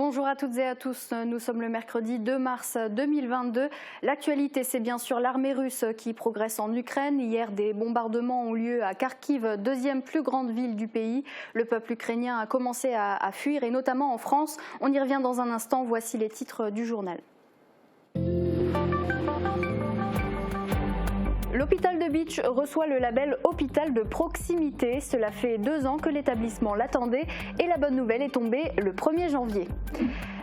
Bonjour à toutes et à tous, nous sommes le mercredi 2 mars 2022. L'actualité, c'est bien sûr l'armée russe qui progresse en Ukraine. Hier, des bombardements ont lieu à Kharkiv, deuxième plus grande ville du pays. Le peuple ukrainien a commencé à fuir et notamment en France. On y revient dans un instant, voici les titres du journal. L'hôpital de Bitche reçoit le label hôpital de proximité. Cela fait 2 ans que l'établissement l'attendait et la bonne nouvelle est tombée le 1er janvier.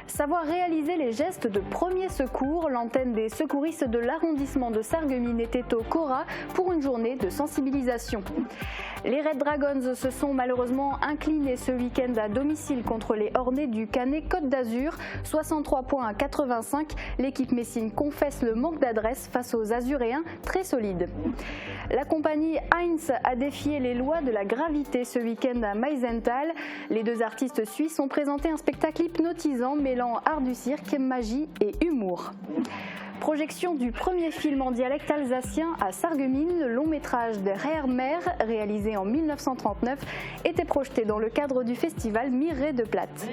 Savoir réaliser les gestes de premier secours, l'antenne des secouristes de l'arrondissement de Sarreguemines était au Cora pour une journée de sensibilisation. Les Red Dragons se sont malheureusement inclinés ce week-end à domicile contre les Hornets du Canet Côte d'Azur, 63 points à 85. L'équipe messine confesse le manque d'adresse face aux Azuréens très solides. La compagnie Heinz a défié les lois de la gravité ce week-end à Meisenthal. Les 2 artistes suisses ont présenté un spectacle hypnotisant mêlant art du cirque, magie et humour. Projection du premier film en dialecte alsacien à Sarreguemines, le long métrage de Hermer, réalisé en 1939, était projeté dans le cadre du festival Mireille de Plate.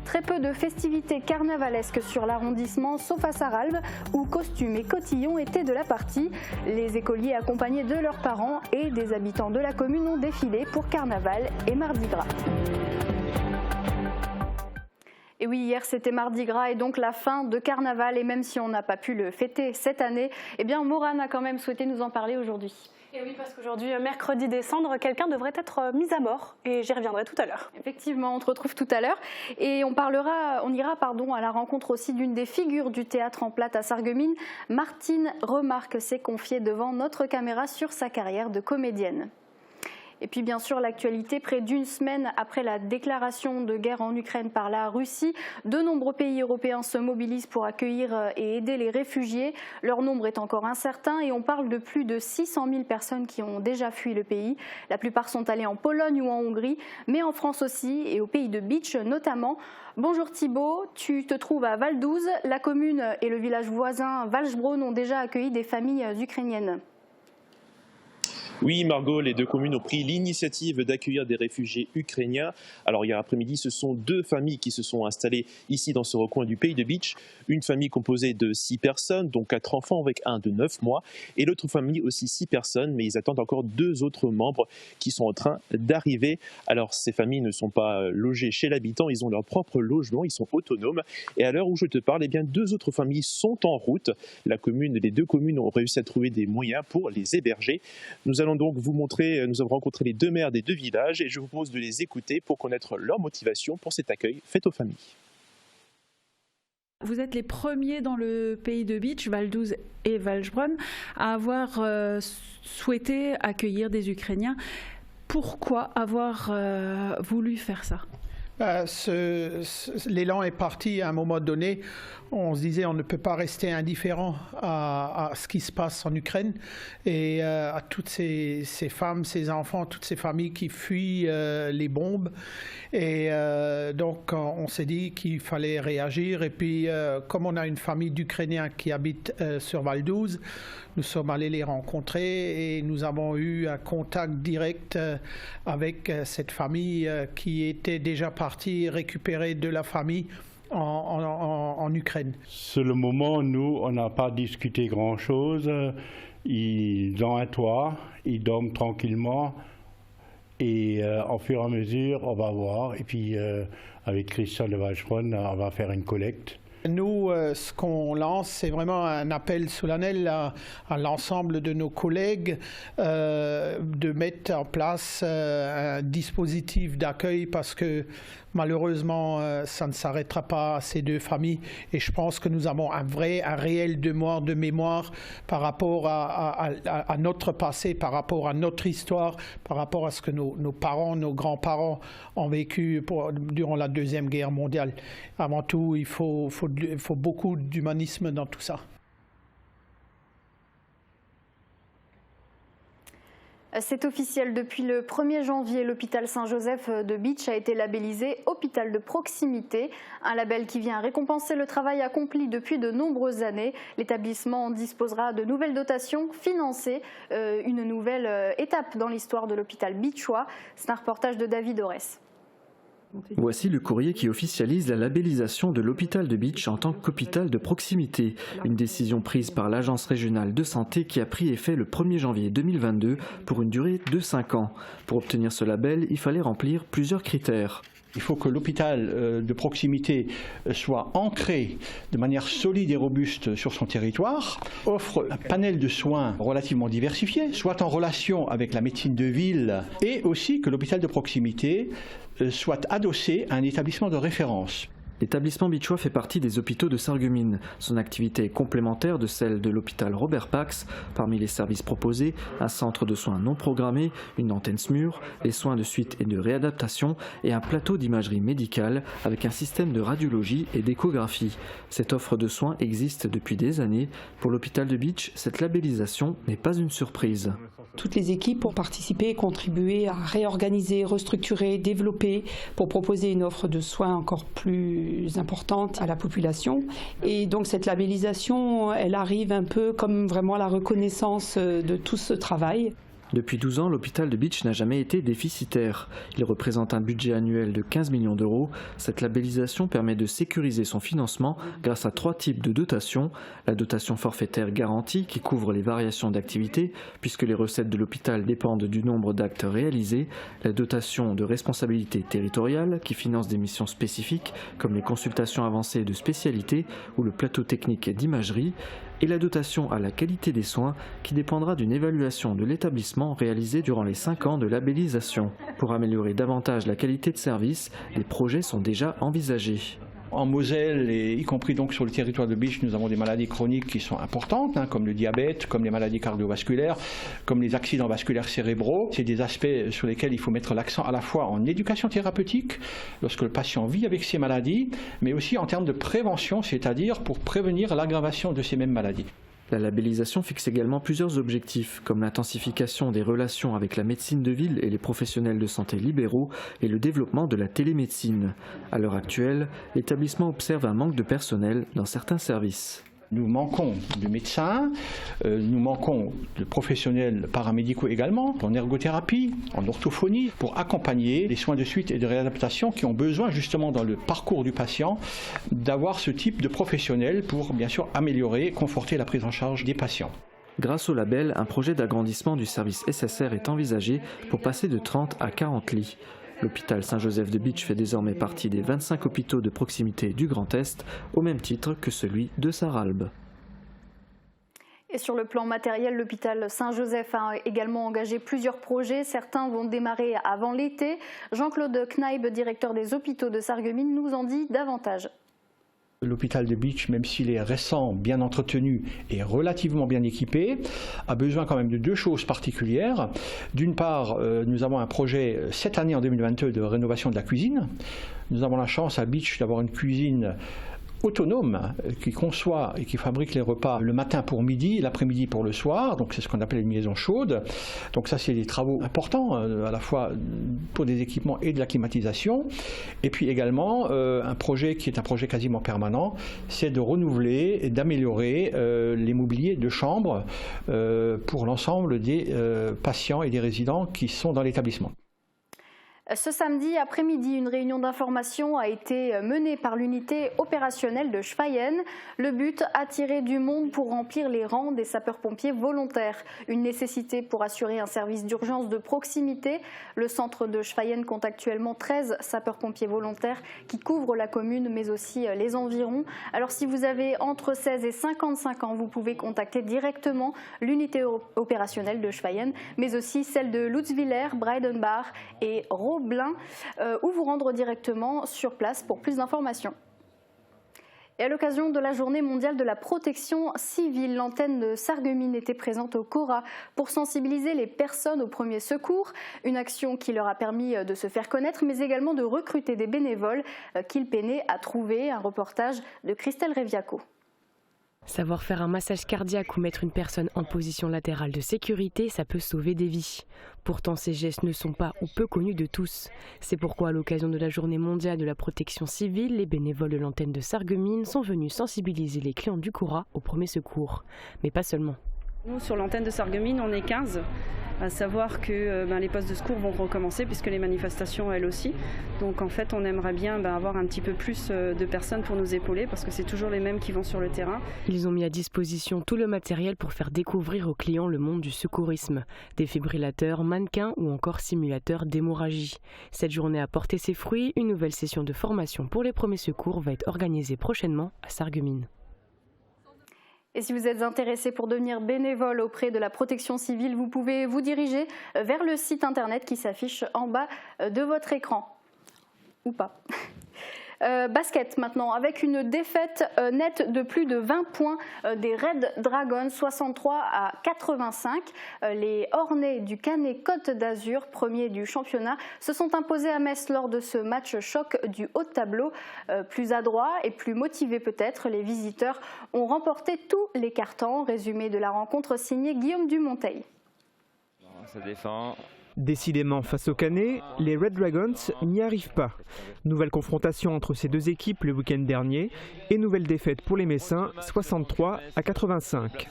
Très peu de festivités carnavalesques sur l'arrondissement, sauf à Sarralbe, où costumes et cotillons étaient de la partie. Les écoliers accompagnés de leurs parents et des habitants de la commune ont défilé pour Carnaval et Mardi Gras. Et oui, hier c'était Mardi Gras et donc la fin de Carnaval. Et même si on n'a pas pu le fêter cette année, eh bien Morane a quand même souhaité nous en parler aujourd'hui. Et oui, parce qu'aujourd'hui, mercredi des Cendres, quelqu'un devrait être mis à mort et j'y reviendrai tout à l'heure. Effectivement, on te retrouve tout à l'heure et on ira à la rencontre aussi d'une des figures du théâtre en plate à Sarreguemines. Martine Remarque s'est confiée devant notre caméra sur sa carrière de comédienne. Et puis bien sûr l'actualité, près d'une semaine après la déclaration de guerre en Ukraine par la Russie, de nombreux pays européens se mobilisent pour accueillir et aider les réfugiés. Leur nombre est encore incertain et on parle de plus de 600 000 personnes qui ont déjà fui le pays. La plupart sont allées en Pologne ou en Hongrie, mais en France aussi et au pays de Bitche notamment. Bonjour Thibaut, tu te trouves à Val-d'Ouz. La commune et le village voisin Walsbronn ont déjà accueilli des familles ukrainiennes. Oui, Margot, les 2 communes ont pris l'initiative d'accueillir des réfugiés ukrainiens. Alors hier après-midi, ce sont 2 familles qui se sont installées ici dans ce recoin du pays de Bitche. Une famille composée de 6 personnes, dont 4 enfants avec un de 9 mois. Et l'autre famille aussi 6 personnes, mais ils attendent encore 2 autres membres qui sont en train d'arriver. Alors ces familles ne sont pas logées chez l'habitant, ils ont leur propre logement, ils sont autonomes. Et à l'heure où je te parle, eh bien 2 autres familles sont en route. Les 2 communes ont réussi à trouver des moyens pour les héberger. Nous allons donc vous montrer, nous avons rencontré les 2 maires des 2 villages et je vous propose de les écouter pour connaître leur motivation pour cet accueil fait aux familles. Vous êtes les premiers dans le pays de Bitche, Val-d'Ouz et Walsbronn, à avoir souhaité accueillir des Ukrainiens. Pourquoi avoir voulu faire ça ? L'élan est parti à un moment donné. On se disait on ne peut pas rester indifférent à ce qui se passe en Ukraine et à toutes ces femmes, ces enfants, toutes ces familles qui fuient les bombes. Et donc on s'est dit qu'il fallait réagir. Et puis comme on a une famille d'Ukrainiens qui habitent sur Val-d'Ouz, nous sommes allés les rencontrer et nous avons eu un contact direct avec cette famille qui était déjà partie récupérer de la famille en Ukraine. Sur le moment, nous, on n'a pas discuté grand-chose. Ils ont un toit, ils dorment tranquillement et au fur et à mesure, on va voir. Et puis, avec Christian de Walsbronn, on va faire une collecte. Nous, ce qu'on lance, c'est vraiment un appel solennel à l'ensemble de nos collègues de mettre en place un dispositif d'accueil parce que malheureusement, ça ne s'arrêtera pas à ces 2 familles et je pense que nous avons un réel devoir de mémoire par rapport à notre passé, par rapport à notre histoire, par rapport à ce que nos parents, nos grands-parents ont vécu durant la Deuxième Guerre mondiale. Avant tout, il faut beaucoup d'humanisme dans tout ça. C'est officiel, depuis le 1er janvier, l'hôpital Saint-Joseph de Bitche a été labellisé hôpital de proximité, un label qui vient récompenser le travail accompli depuis de nombreuses années. L'établissement disposera de nouvelles dotations financées, une nouvelle étape dans l'histoire de l'hôpital bitchois. C'est un reportage de David Orès. Voici le courrier qui officialise la labellisation de l'hôpital de Bitche en tant qu'hôpital de proximité. Une décision prise par l'Agence régionale de santé qui a pris effet le 1er janvier 2022 pour une durée de 5 ans. Pour obtenir ce label, il fallait remplir plusieurs critères. Il faut que l'hôpital de proximité soit ancré de manière solide et robuste sur son territoire, offre un panel de soins relativement diversifié, soit en relation avec la médecine de ville, et aussi que l'hôpital de proximité soit adossé à un établissement de référence. L'établissement bitchois fait partie des hôpitaux de Sarreguemines. Son activité est complémentaire de celle de l'hôpital Robert Pax. Parmi les services proposés, un centre de soins non programmés, une antenne SMUR, les soins de suite et de réadaptation et un plateau d'imagerie médicale avec un système de radiologie et d'échographie. Cette offre de soins existe depuis des années. Pour l'hôpital de Bitche, cette labellisation n'est pas une surprise. Toutes les équipes ont participé et contribué à réorganiser, restructurer, développer pour proposer une offre de soins encore plus importante à la population. Et donc cette labellisation, elle arrive un peu comme vraiment la reconnaissance de tout ce travail. Depuis 12 ans, l'hôpital de Bitche n'a jamais été déficitaire. Il représente un budget annuel de 15 millions d'euros. Cette labellisation permet de sécuriser son financement grâce à 3 types de dotations. La dotation forfaitaire garantie qui couvre les variations d'activité puisque les recettes de l'hôpital dépendent du nombre d'actes réalisés. La dotation de responsabilité territoriale qui finance des missions spécifiques comme les consultations avancées de spécialité ou le plateau technique d'imagerie. Et la dotation à la qualité des soins qui dépendra d'une évaluation de l'établissement réalisée durant les 5 ans de labellisation. Pour améliorer davantage la qualité de service, les projets sont déjà envisagés. En Moselle, et y compris donc sur le territoire de Bitche, nous avons des maladies chroniques qui sont importantes, comme le diabète, comme les maladies cardiovasculaires, comme les accidents vasculaires cérébraux. C'est des aspects sur lesquels il faut mettre l'accent à la fois en éducation thérapeutique, lorsque le patient vit avec ces maladies, mais aussi en termes de prévention, c'est-à-dire pour prévenir l'aggravation de ces mêmes maladies. La labellisation fixe également plusieurs objectifs, comme l'intensification des relations avec la médecine de ville et les professionnels de santé libéraux et le développement de la télémédecine. À l'heure actuelle, l'établissement observe un manque de personnel dans certains services. Nous manquons de médecins, nous manquons de professionnels paramédicaux également, en ergothérapie, en orthophonie, pour accompagner les soins de suite et de réadaptation qui ont besoin justement dans le parcours du patient d'avoir ce type de professionnels pour bien sûr améliorer, conforter la prise en charge des patients. Grâce au label, un projet d'agrandissement du service SSR est envisagé pour passer de 30 à 40 lits. L'hôpital Saint-Joseph de Bitche fait désormais partie des 25 hôpitaux de proximité du Grand Est, au même titre que celui de Sarralbe. Et sur le plan matériel, l'hôpital Saint-Joseph a également engagé plusieurs projets. Certains vont démarrer avant l'été. Jean-Claude Kneib, directeur des hôpitaux de Sarreguemines, nous en dit davantage. L'hôpital de Bitche, même s'il est récent, bien entretenu et relativement bien équipé, a besoin quand même de 2 choses particulières. D'une part, nous avons un projet cette année en 2022 de rénovation de la cuisine. Nous avons la chance à Bitche d'avoir une cuisine autonome qui conçoit et qui fabrique les repas le matin pour midi, l'après-midi pour le soir, donc c'est ce qu'on appelle une liaison chaude. Donc ça c'est des travaux importants à la fois pour des équipements et de la climatisation. Et puis également un projet qui est un projet quasiment permanent, c'est de renouveler et d'améliorer les mobiliers de chambre pour l'ensemble des patients et des résidents qui sont dans l'établissement. Ce samedi après-midi, une réunion d'information a été menée par l'unité opérationnelle de Schweyen. Le but, attirer du monde pour remplir les rangs des sapeurs-pompiers volontaires. Une nécessité pour assurer un service d'urgence de proximité. Le centre de Schweyen compte actuellement 13 sapeurs-pompiers volontaires qui couvrent la commune mais aussi les environs. Alors si vous avez entre 16 et 55 ans, vous pouvez contacter directement l'unité opérationnelle de Schweyen, mais aussi celle de Lutzwiller, Breidenbach et Roblin, ou vous rendre directement sur place pour plus d'informations. Et à l'occasion de la journée mondiale de la protection civile, l'antenne de Sarreguemines était présente au Cora pour sensibiliser les personnes aux premiers secours, une action qui leur a permis de se faire connaître, mais également de recruter des bénévoles qu'ils peinaient à trouver. Un reportage de Christelle Reviaco. Savoir faire un massage cardiaque ou mettre une personne en position latérale de sécurité, ça peut sauver des vies. Pourtant, ces gestes ne sont pas ou peu connus de tous. C'est pourquoi, à l'occasion de la journée mondiale de la protection civile, les bénévoles de l'antenne de Sarreguemines sont venus sensibiliser les clients du Cora au premier secours. Mais pas seulement. Nous, sur l'antenne de Sarreguemines, on est 15. à savoir que les postes de secours vont recommencer puisque les manifestations elles aussi. Donc en fait on aimerait bien avoir un petit peu plus de personnes pour nous épauler parce que c'est toujours les mêmes qui vont sur le terrain. Ils ont mis à disposition tout le matériel pour faire découvrir aux clients le monde du secourisme. Défibrillateurs, mannequins ou encore simulateurs d'hémorragie. Cette journée a porté ses fruits. Une nouvelle session de formation pour les premiers secours va être organisée prochainement à Sarreguemines. Et si vous êtes intéressé pour devenir bénévole auprès de la protection civile, vous pouvez vous diriger vers le site internet qui s'affiche en bas de votre écran. Ou pas. Basket maintenant, avec une défaite nette de plus de 20 points des Red Dragons, 63 à 85. Les Hornets du Canet Côte d'Azur, premier du championnat, se sont imposés à Metz lors de ce match choc du haut de tableau. Plus adroits et plus motivés peut-être, les visiteurs ont remporté tous les cartons. Résumé de la rencontre signé Guillaume Dumonteil. Ça défend. Décidément, face au Canet, les Red Dragons n'y arrivent pas. Nouvelle confrontation entre ces deux équipes le week-end dernier et nouvelle défaite pour les Messins, 63 à 85.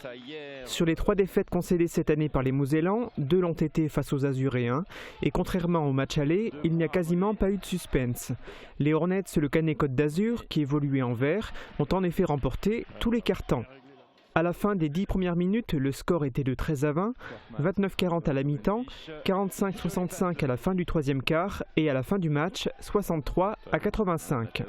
Sur les 3 défaites concédées cette année par les Mosellans, 2 l'ont été face aux Azuréens et contrairement au match aller, il n'y a quasiment pas eu de suspense. Les Hornets, le Canet Côte d'Azur, qui évoluait en vert, ont en effet remporté tous les cartons. À la fin des 10 premières minutes, le score était de 13 à 20, 29-40 à la mi-temps, 45-65 à la fin du 3e quart et à la fin du match, 63 à 85.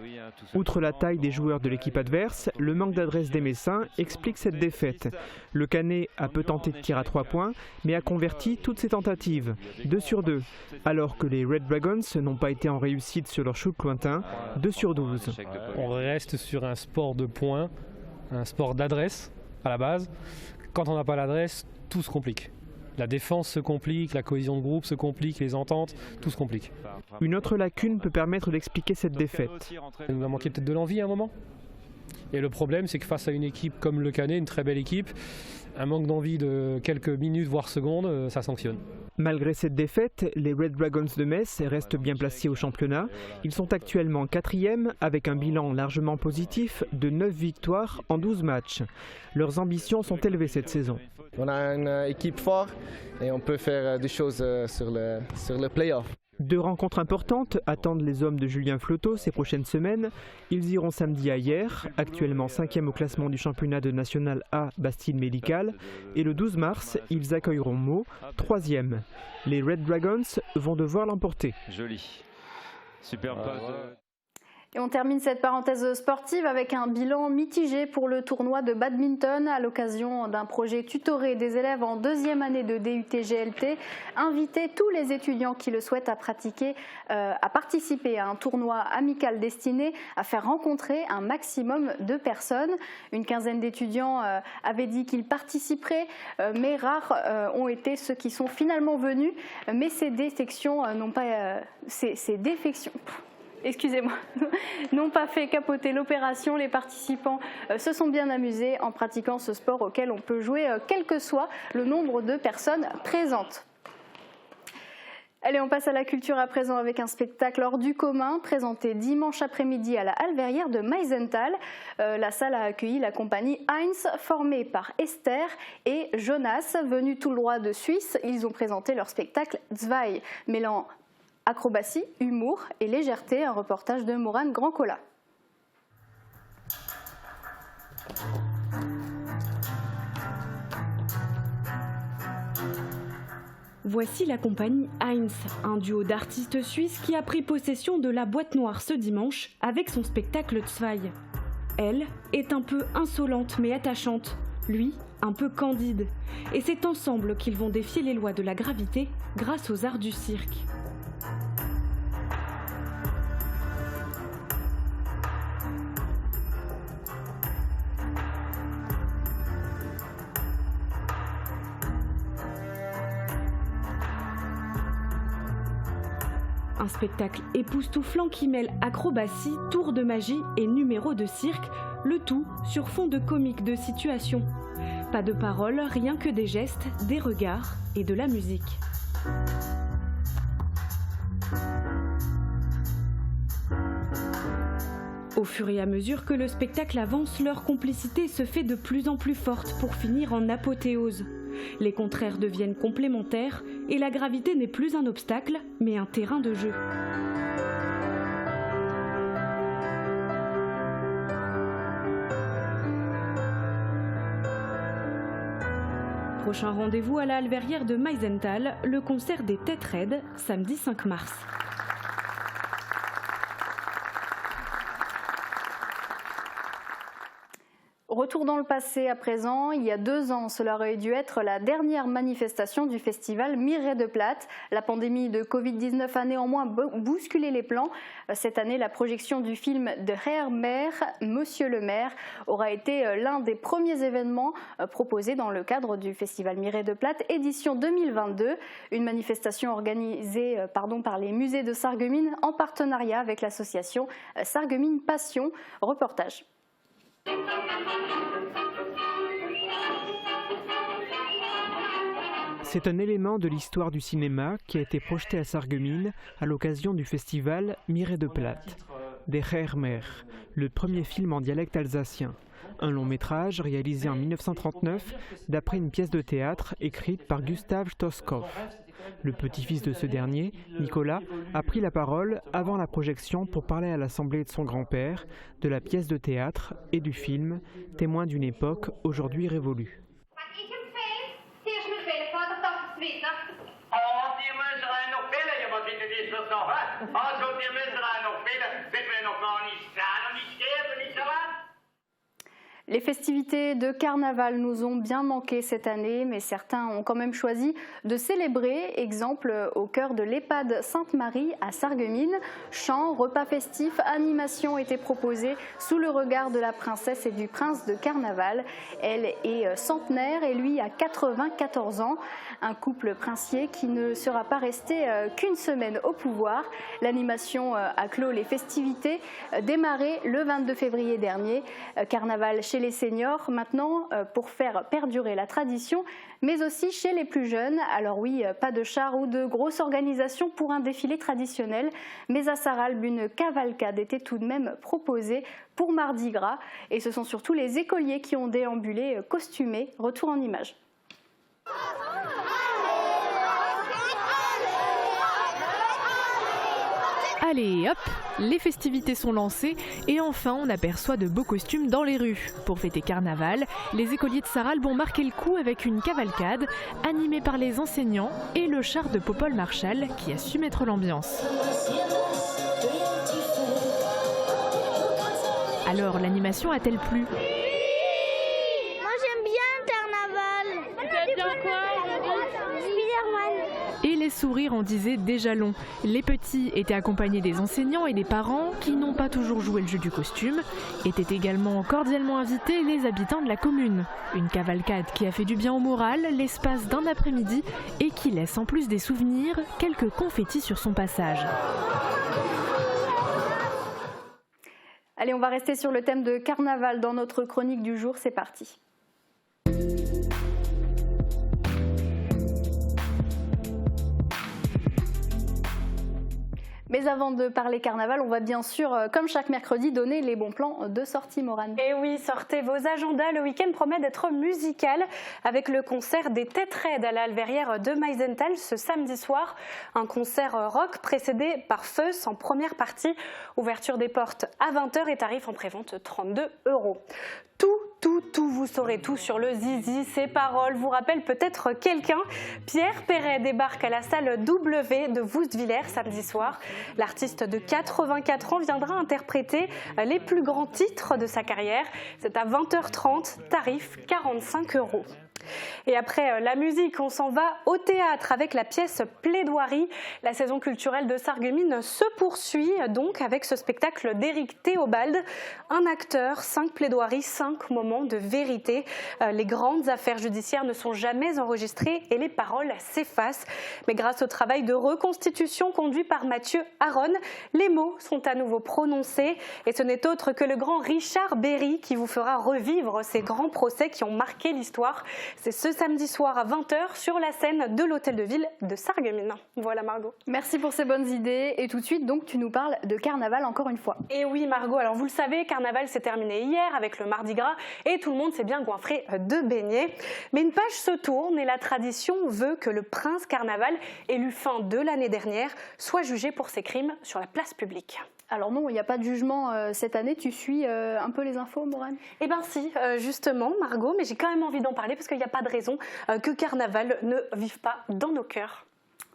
Outre la taille des joueurs de l'équipe adverse, le manque d'adresse des Messins explique cette défaite. Le Canet a peu tenté de tir à 3 points, mais a converti toutes ses tentatives, 2 sur 2, alors que les Red Dragons n'ont pas été en réussite sur leur shoot lointain, 2 sur 12. On reste sur un sport de points, un sport d'adresse à la base. Quand on n'a pas l'adresse, tout se complique. La défense se complique, la cohésion de groupe se complique, les ententes, tout se complique. Une autre lacune peut permettre d'expliquer cette défaite. Il nous a manqué peut-être de l'envie à un moment. Et le problème, c'est que face à une équipe comme le Canet, une très belle équipe, un manque d'envie de quelques minutes, voire secondes, ça sanctionne. Malgré cette défaite, les Red Dragons de Metz restent bien placés au championnat. Ils sont actuellement 4e avec un bilan largement positif de 9 victoires en 12 matchs. Leurs ambitions sont élevées cette saison. On a une équipe forte et on peut faire des choses sur le play-off. 2 rencontres importantes attendent les hommes de Julien Flotteau ces prochaines semaines. Ils iront samedi à Hyères, actuellement 5e au classement du championnat de National A Bastide Médicale. Et le 12 mars, ils accueilleront Meaux, 3e. Les Red Dragons vont devoir l'emporter. Joli. Super passe. Et on termine cette parenthèse sportive avec un bilan mitigé pour le tournoi de badminton à l'occasion d'un projet tutoré des élèves en 2e année de DUT-GLT. Inviter tous les étudiants qui le souhaitent à participer à un tournoi amical destiné à faire rencontrer un maximum de personnes. Une quinzaine d'étudiants avaient dit qu'ils participeraient, mais rares ont été ceux qui sont finalement venus. Mais ces défections n'ont pas... Excusez-moi, n'ont pas fait capoter l'opération. Les participants se sont bien amusés en pratiquant ce sport auquel on peut jouer quel que soit le nombre de personnes présentes. Allez, on passe à la culture à présent avec un spectacle hors du commun présenté dimanche après-midi à la Halle Verrière de Meisenthal. La salle a accueilli la compagnie Heinz, formée par Esther et Jonas, venus tout droit de Suisse. Ils ont présenté leur spectacle Zwei, mêlant acrobatie, humour et légèreté, un reportage de Morane Grandcola. Voici la compagnie Heinz, un duo d'artistes suisses qui a pris possession de la Boîte Noire ce dimanche avec son spectacle Zwei. Elle est un peu insolente mais attachante, lui un peu candide. Et c'est ensemble qu'ils vont défier les lois de la gravité grâce aux arts du cirque. Un spectacle époustouflant qui mêle acrobatie, tours de magie et numéros de cirque, le tout sur fond de comique de situation. Pas de paroles, rien que des gestes, des regards et de la musique. Au fur et à mesure que le spectacle avance, leur complicité se fait de plus en plus forte pour finir en apothéose. Les contraires deviennent complémentaires et la gravité n'est plus un obstacle, mais un terrain de jeu. Prochain rendez-vous à la Halverrière de Meisenthal, le concert des Têtes Raides, samedi 5 mars. Retour dans le passé à présent, il y a 2 ans, cela aurait dû être la dernière manifestation du festival Mireille de Plate. La pandémie de Covid-19 a néanmoins bousculé les plans. Cette année, la projection du film de Heer Meer, Monsieur le maire, aura été l'un des premiers événements proposés dans le cadre du festival Mireille de Plate, édition 2022. Une manifestation organisée par les musées de Sarreguemines en partenariat avec l'association Sarreguemines Passion. Reportage. C'est un élément de l'histoire du cinéma qui a été projeté à Sarreguemines à l'occasion du festival Mireille de Plate, des Heer Meer, le premier film en dialecte alsacien. Un long métrage réalisé en 1939 d'après une pièce de théâtre écrite par Gustav Stoskopf. Le petit-fils de ce dernier, Nicolas, a pris la parole avant la projection pour parler à l'assemblée de son grand-père, de la pièce de théâtre et du film, témoin d'une époque aujourd'hui révolue. Les festivités de carnaval nous ont bien manqué cette année, mais certains ont quand même choisi de célébrer. Exemple au cœur de l'EHPAD Sainte-Marie à Sarreguemines. Chants, repas festifs, animations étaient proposés sous le regard de la princesse et du prince de carnaval. Elle est centenaire et lui a 94 ans. Un couple princier qui ne sera pas resté qu'une semaine au pouvoir. L'animation a clos les festivités démarrées le 22 février dernier. Carnaval chez les seniors maintenant pour faire perdurer la tradition, mais aussi chez les plus jeunes. Alors oui, pas de char ou de grosse organisation pour un défilé traditionnel, mais à Sarralbe, une cavalcade était tout de même proposée pour Mardi Gras. Et ce sont surtout les écoliers qui ont déambulé costumés. Retour en images. Allez hop, les festivités sont lancées et enfin on aperçoit de beaux costumes dans les rues. Pour fêter carnaval, les écoliers de Sarralbe ont marqué le coup avec une cavalcade animée par les enseignants et le char de Popol Marshall qui a su mettre l'ambiance. Alors l'animation a-t-elle plu ? Moi j'aime bien le carnaval. Tu aimes bien quoi ? Spider-Man. Et les sourires en disaient déjà long. Les petits étaient accompagnés des enseignants et des parents qui n'ont pas toujours joué le jeu du costume. Étaient également cordialement invités les habitants de la commune. Une cavalcade qui a fait du bien au moral l'espace d'un après-midi et qui laisse en plus des souvenirs quelques confettis sur son passage. Allez, on va rester sur le thème de carnaval dans notre chronique du jour. C'est parti. Mais avant de parler carnaval, on va bien sûr, comme chaque mercredi, donner les bons plans de sortie, Morane. Et oui, sortez vos agendas, le week-end promet d'être musical avec le concert des Têtes Raides à la Halverrière de Meisenthal ce samedi soir. Un concert rock précédé par Feus en première partie. Ouverture des portes à 20h et tarif en prévente 32 €. Tout, vous saurez tout sur le Zizi. Ces paroles vous rappellent peut-être quelqu'un. Pierre Perret débarque à la salle W de Woustviller samedi soir. L'artiste de 84 ans viendra interpréter les plus grands titres de sa carrière. C'est à 20h30, tarif 45 €. Et après la musique, on s'en va au théâtre avec la pièce Plaidoirie. La saison culturelle de Sarreguemines se poursuit donc avec ce spectacle d'Éric Théobald. Un acteur, 5 plaidoiries, 5 moments de vérité. Les grandes affaires judiciaires ne sont jamais enregistrées et les paroles s'effacent. Mais grâce au travail de reconstitution conduit par Mathieu Aron, les mots sont à nouveau prononcés. Et ce n'est autre que le grand Richard Berry qui vous fera revivre ces grands procès qui ont marqué l'histoire. C'est ce samedi soir à 20h sur la scène de l'Hôtel de Ville de Sarreguemines. Voilà Margot. Merci pour ces bonnes idées. Et tout de suite, donc, tu nous parles de carnaval encore une fois. Et oui Margot, alors vous le savez, carnaval s'est terminé hier avec le Mardi Gras et tout le monde s'est bien goinfré de beignets. Mais une page se tourne et la tradition veut que le prince carnaval, élu fin de l'année dernière, soit jugé pour ses crimes sur la place publique. Alors non, il n'y a pas de jugement cette année. Tu suis un peu les infos, Morane? Eh bien si, justement, Margot, mais j'ai quand même envie d'en parler parce qu'il n'y a pas de raison que carnaval ne vive pas dans nos cœurs.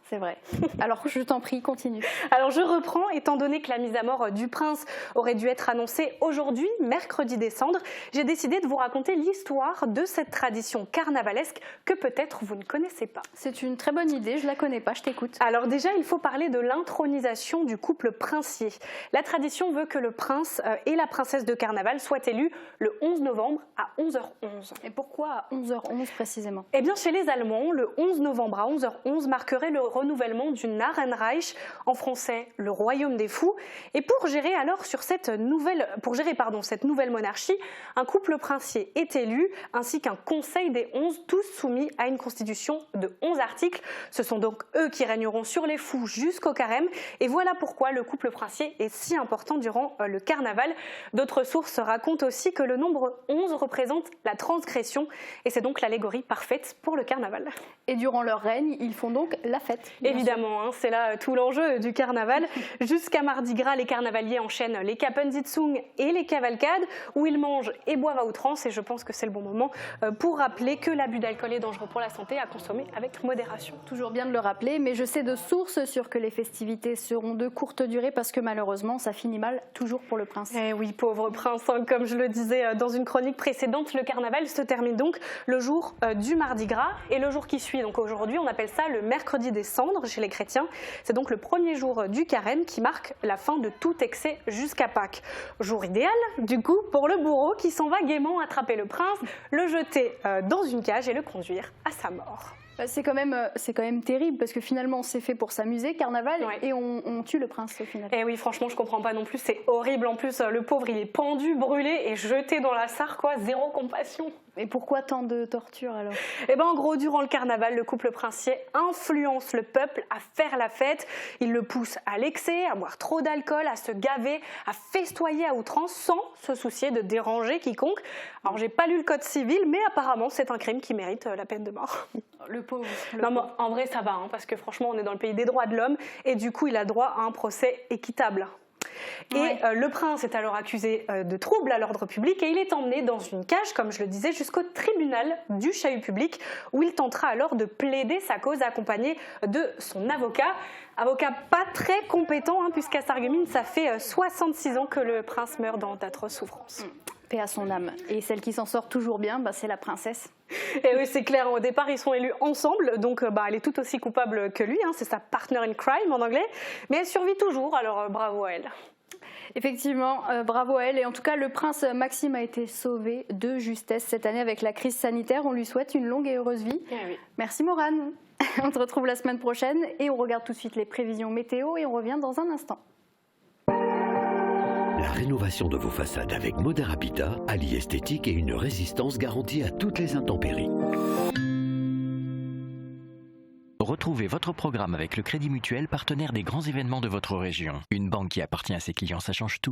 C'est vrai. Alors, je t'en prie, continue. Alors, je reprends. Étant donné que la mise à mort du prince aurait dû être annoncée aujourd'hui, mercredi des Cendres, j'ai décidé de vous raconter l'histoire de cette tradition carnavalesque que peut-être vous ne connaissez pas. C'est une très bonne idée, je ne la connais pas, je t'écoute. Alors déjà, il faut parler de l'intronisation du couple princier. La tradition veut que le prince et la princesse de carnaval soient élus le 11 novembre à 11h11. Et pourquoi à 11h11 précisément? Eh bien, chez les Allemands, le 11 novembre à 11h11 marquerait le renouvellement du Narrenreich, en français le royaume des fous. Et pour gérer cette nouvelle monarchie, un couple princier est élu, ainsi qu'un conseil des 11, tous soumis à une constitution de 11 articles. Ce sont donc eux qui régneront sur les fous jusqu'au carême. Et voilà pourquoi le couple princier est si important durant le carnaval. D'autres sources racontent aussi que le nombre 11 représente la transgression, et c'est donc l'allégorie parfaite pour le carnaval. Et durant leur règne, ils font donc la fête. Évidemment, c'est là tout l'enjeu du carnaval. Jusqu'à Mardi Gras, les carnavaliers enchaînent les Kapensitzung et les cavalcades où ils mangent et boivent à outrance. Et je pense que c'est le bon moment pour rappeler que l'abus d'alcool est dangereux pour la santé, à consommer avec modération. Toujours bien de le rappeler, mais je sais de sources sûres que les festivités seront de courte durée parce que malheureusement, ça finit mal toujours pour le prince. Eh oui, pauvre prince, comme je le disais dans une chronique précédente, le carnaval se termine donc le jour du Mardi Gras et le jour qui suit. Donc aujourd'hui, on appelle ça le mercredi des Cendres chez les chrétiens. C'est donc le premier jour du carême qui marque la fin de tout excès jusqu'à Pâques. Jour idéal, du coup, pour le bourreau qui s'en va gaiement attraper le prince, le jeter dans une cage et le conduire à sa mort. C'est quand même terrible parce que finalement c'est fait pour s'amuser, carnaval, ouais. Et on tue le prince au final. Et oui, franchement, je comprends pas non plus, c'est horrible. En plus, le pauvre, il est pendu, brûlé et jeté dans la Sarre, quoi, zéro compassion. Et pourquoi tant de torture alors? Eh bien, en gros, durant le carnaval, le couple princier influence le peuple à faire la fête. Il le pousse à l'excès, à boire trop d'alcool, à se gaver, à festoyer à outrance sans se soucier de déranger quiconque. Alors, j'ai pas lu le code civil, mais apparemment, c'est un crime qui mérite la peine de mort. Le pauvre. Non, mais en vrai, ça va, parce que franchement, on est dans le pays des droits de l'homme et du coup, il a droit à un procès équitable. Et le prince est alors accusé de trouble à l'ordre public et il est emmené dans une cage, comme je le disais, jusqu'au tribunal du chahut public où il tentera alors de plaider sa cause accompagné de son avocat. Avocat pas très compétent, puisqu'à Sarreguemines, ça fait 66 ans que le prince meurt dans d'atroces souffrances. Paix à son âme. Et celle qui s'en sort toujours bien, c'est la princesse. Et oui, c'est clair, au départ, ils sont élus ensemble, donc elle est tout aussi coupable que lui, c'est sa partner in crime en anglais, mais elle survit toujours, alors bravo à elle. Effectivement, bravo à elle. Et en tout cas, le prince Maxime a été sauvé de justesse cette année avec la crise sanitaire. On lui souhaite une longue et heureuse vie. Oui. Merci Morane. On te retrouve la semaine prochaine et on regarde tout de suite les prévisions météo et on revient dans un instant. La rénovation de vos façades avec Modern Habitat allie esthétique et une résistance garantie à toutes les intempéries. Retrouvez votre programme avec le Crédit Mutuel, partenaire des grands événements de votre région. Une banque qui appartient à ses clients, ça change tout.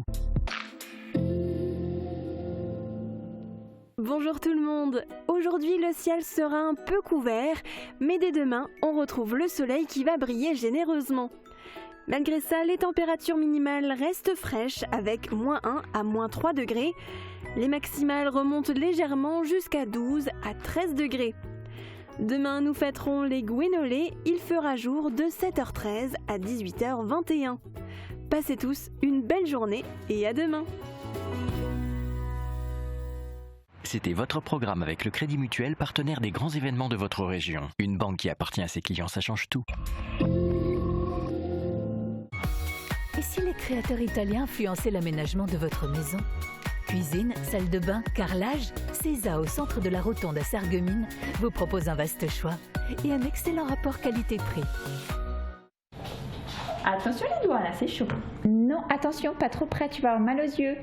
Bonjour tout le monde. Aujourd'hui, le ciel sera un peu couvert, mais dès demain, on retrouve le soleil qui va briller généreusement. Malgré ça, les températures minimales restent fraîches avec -1 à -3 degrés. Les maximales remontent légèrement jusqu'à 12 à 13 degrés. Demain, nous fêterons les Gwénolé. Il fera jour de 7h13 à 18h21. Passez tous une belle journée et à demain. C'était votre programme avec le Crédit Mutuel, partenaire des grands événements de votre région. Une banque qui appartient à ses clients, ça change tout. Et si les créateurs italiens influençaient l'aménagement de votre maison ? Cuisine, salle de bain, carrelage, Cesa au centre de la Rotonde à Sarreguemines vous propose un vaste choix et un excellent rapport qualité-prix. Attention les doigts là, c'est chaud. Non, attention, pas trop près, tu vas avoir mal aux yeux.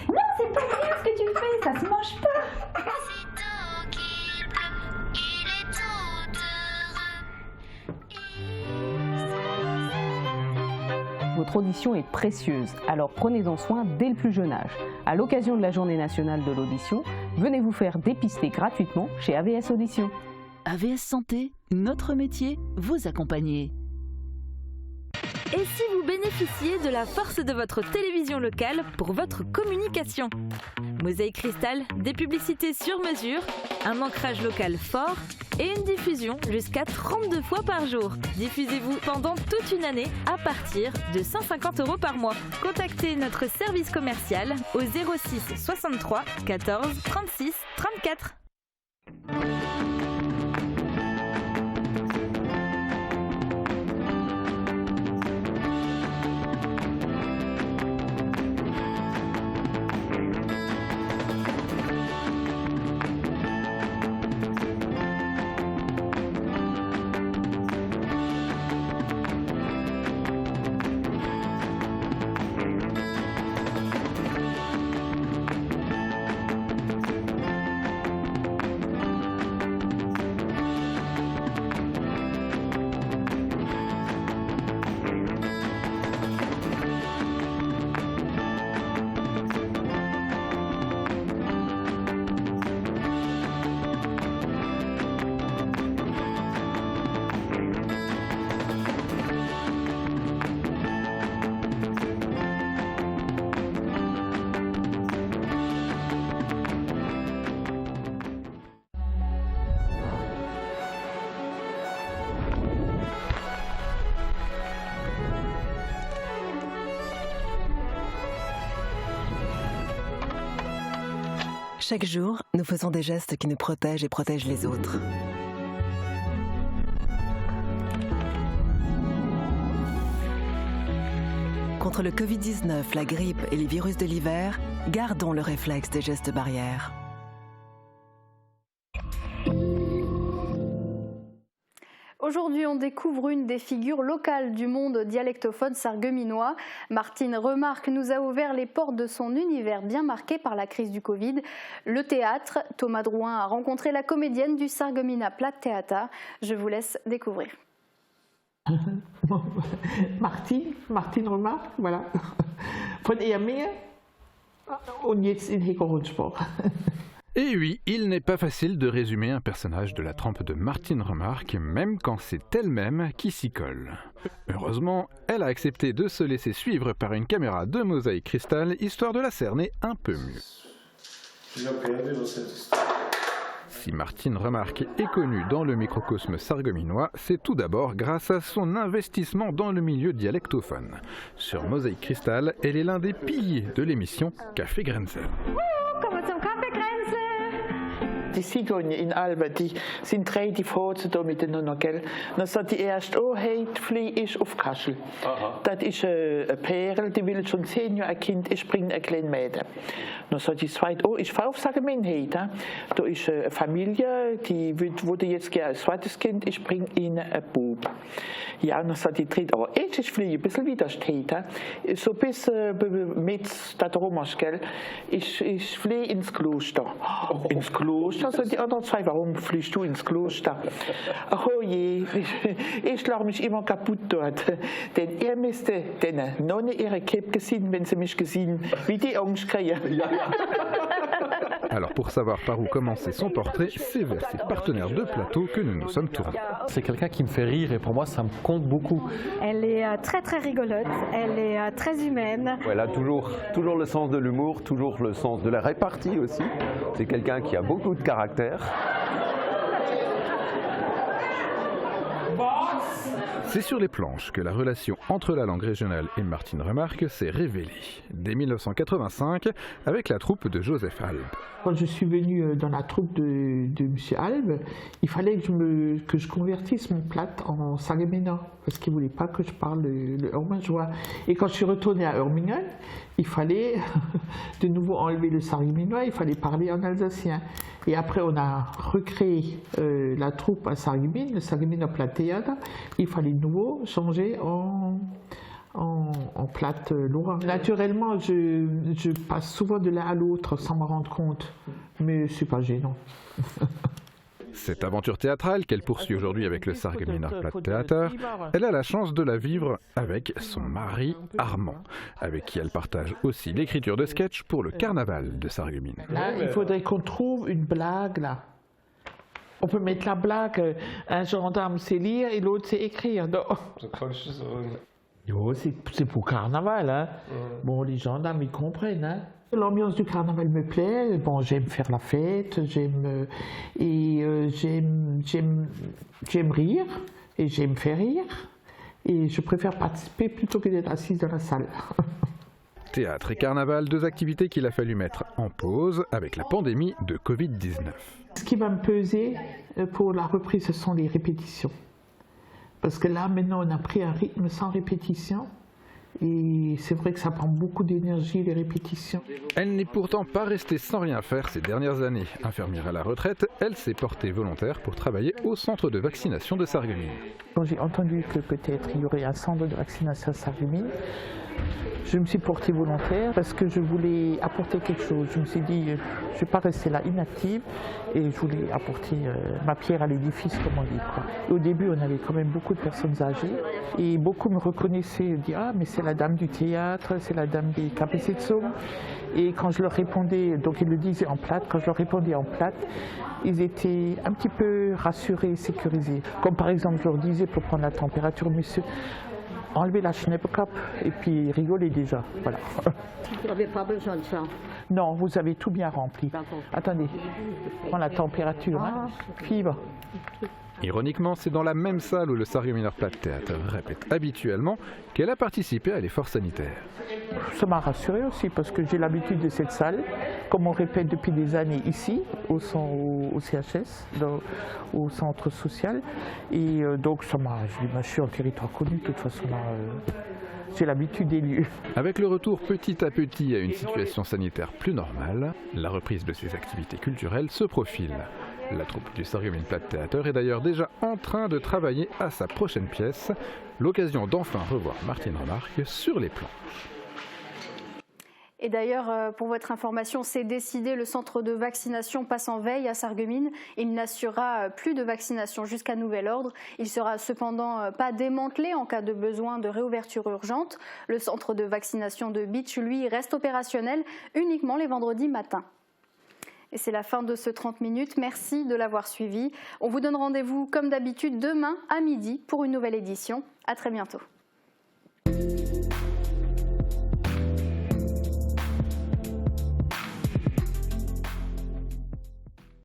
Non, c'est pas bien ce que tu fais, ça se mange pas. votre audition est précieuse, alors prenez-en soin dès le plus jeune âge. À l'occasion de la Journée nationale de l'audition, venez vous faire dépister gratuitement chez AVS Audition. AVS Santé, notre métier, vous accompagner. Et si vous bénéficiez de la force de votre télévision locale pour votre communication? Mosaïque Cristal, des publicités sur mesure, un ancrage local fort et une diffusion jusqu'à 32 fois par jour. Diffusez-vous pendant toute une année à partir de 150 € par mois. Contactez notre service commercial au 06 63 14 36 34. Chaque jour, nous faisons des gestes qui nous protègent et protègent les autres. Contre le Covid-19, la grippe et les virus de l'hiver, gardons le réflexe des gestes barrières. Aujourd'hui, on découvre une des figures locales du monde dialectophone sarregueminois. Martine Remarque nous a ouvert les portes de son univers bien marqué par la crise du Covid. Le théâtre, Thomas Drouin a rencontré la comédienne du Sarreguemina Platt Theater. Je vous laisse découvrir. Martine Remarque, voilà. Von eher mehr und jetzt in Hegeronsprach. Et oui, il n'est pas facile de résumer un personnage de la trempe de Martine Remarque, même quand c'est elle-même qui s'y colle. Heureusement, elle a accepté de se laisser suivre par une caméra de Mosaïque Cristal, histoire de la cerner un peu mieux. Si Martine Remarque est connue dans le microcosme sarregueminois, c'est tout d'abord grâce à son investissement dans le milieu dialectophone. Sur Mosaïque Cristal, elle est l'un des piliers de l'émission Café Grenze. Die Zigeuner in Alba, die sind relativ hoch da miteinander, gell? Dann sagt die erste, oh hey, die Flieh ist auf Kaschel. Das ist eine Perle, die will schon 10 Jahre ein Kind, ich bringe ein kleines Mädchen. Dann sagt die zweite, oh, ich fahre auf Sarreguemines heute. Da ist eine Familie, die würde jetzt gerne ein zweites Kind, ich bringe ihnen einen Bub. Ja, und dann sagt die dritte, oh, jetzt ist Flieh ein bisschen wieder heute. So bis mit da drum, gell? Ich fliehe ins Kloster. Ins Kloster? Also die anderen zwei, warum fliehst du ins Kloster? Ach oh je, ich schlage mich immer kaputt dort. Denn ihr müsste den Nonne ihre Käpke sehen, wenn sie mich gesehen, wie die Angst kriegen. Alors pour savoir par où commencer son portrait, c'est vers ses partenaires de plateau que nous nous sommes tournés. C'est quelqu'un qui me fait rire et pour moi ça me compte beaucoup. Elle est très très rigolote, elle est très humaine. Elle a toujours le sens de l'humour, toujours le sens de la répartie aussi. C'est quelqu'un qui a beaucoup de caractère. C'est sur les planches que la relation entre la langue régionale et Martine Remarque s'est révélée, dès 1985, avec la troupe de Joseph Alb. Quand je suis venue dans la troupe de M. Alb, il fallait que je convertisse mon plat en sarregueminois, parce qu'il ne voulait pas que je parle le Hurmingeois. Et quand je suis retournée à Hurmingen, il fallait de nouveau enlever le sarregueminois, il fallait parler en alsacien. Et après, on a recréé la troupe à Sarreguemines, le Sarreguemina Platt Theater. Il fallait de nouveau changer en plate lorrain. Naturellement, je passe souvent de l'un à l'autre sans m'en rendre compte, mais c'est pas gênant. Cette aventure théâtrale qu'elle poursuit aujourd'hui avec le Sarregueminer Platttheater, elle a la chance de la vivre avec son mari Armand, avec qui elle partage aussi l'écriture de sketchs pour le carnaval de Sarreguemines. Là, il faudrait qu'on trouve une blague là. On peut mettre la blague, un gendarme c'est lire et l'autre c'est écrire. C'est pour carnaval, hein. Bon, les gendarmes ils comprennent, hein. L'ambiance du carnaval me plaît. Bon, j'aime faire la fête, j'aime rire et j'aime faire rire. Et je préfère participer plutôt que d'être assise dans la salle. Théâtre et carnaval, deux activités qu'il a fallu mettre en pause avec la pandémie de Covid-19. Ce qui va me peser pour la reprise, ce sont les répétitions. Parce que là, maintenant, on a pris un rythme sans répétition. Et c'est vrai que ça prend beaucoup d'énergie, les répétitions. Elle n'est pourtant pas restée sans rien faire ces dernières années. Infirmière à la retraite, elle s'est portée volontaire pour travailler au centre de vaccination de Sarreguemines. Quand j'ai entendu que peut-être il y aurait un centre de vaccination à Sarreguemines, je me suis portée volontaire parce que je voulais apporter quelque chose. Je me suis dit, je ne vais pas rester là inactive et je voulais apporter ma pierre à l'édifice, comme on dit, quoi. Et au début, on avait quand même beaucoup de personnes âgées et beaucoup me reconnaissaient et disaient « Ah, mais c'est la dame du théâtre, c'est la dame des Capécés de Saume ». Et quand je leur répondais, donc ils le disaient en plate, quand je leur répondais en plate, ils étaient un petit peu rassurés, sécurisés. Comme par exemple, je leur disais pour prendre la température, monsieur, enlevez la Schneebekappe et puis rigolez déjà. Voilà. Vous n'avez pas besoin de ça? Non, vous avez tout bien rempli. Attendez, prends la température, hein. Fibre. Ironiquement, c'est dans la même salle où le Sarregueminer Platttheater répète habituellement qu'elle a participé à l'effort sanitaire. Ça m'a rassuré aussi parce que j'ai l'habitude de cette salle, comme on répète depuis des années ici, au CHS, au centre social. Et donc ça m'a, je suis en territoire connu, de toute façon là, j'ai l'habitude des lieux. Avec le retour petit à petit à une situation sanitaire plus normale, la reprise de ces activités culturelles se profile. La troupe du Sarregueminer Platttheater est d'ailleurs déjà en train de travailler à sa prochaine pièce, l'occasion d'enfin revoir Martine Remarque sur les planches. Et d'ailleurs, pour votre information, c'est décidé, le centre de vaccination passe en veille à Sarreguemines. Il n'assurera plus de vaccination jusqu'à nouvel ordre. Il sera cependant pas démantelé en cas de besoin de réouverture urgente. Le centre de vaccination de Bitche, lui, reste opérationnel uniquement les vendredis matins. Et c'est la fin de ce 30 minutes. Merci de l'avoir suivi. On vous donne rendez-vous comme d'habitude demain à midi pour une nouvelle édition. À très bientôt.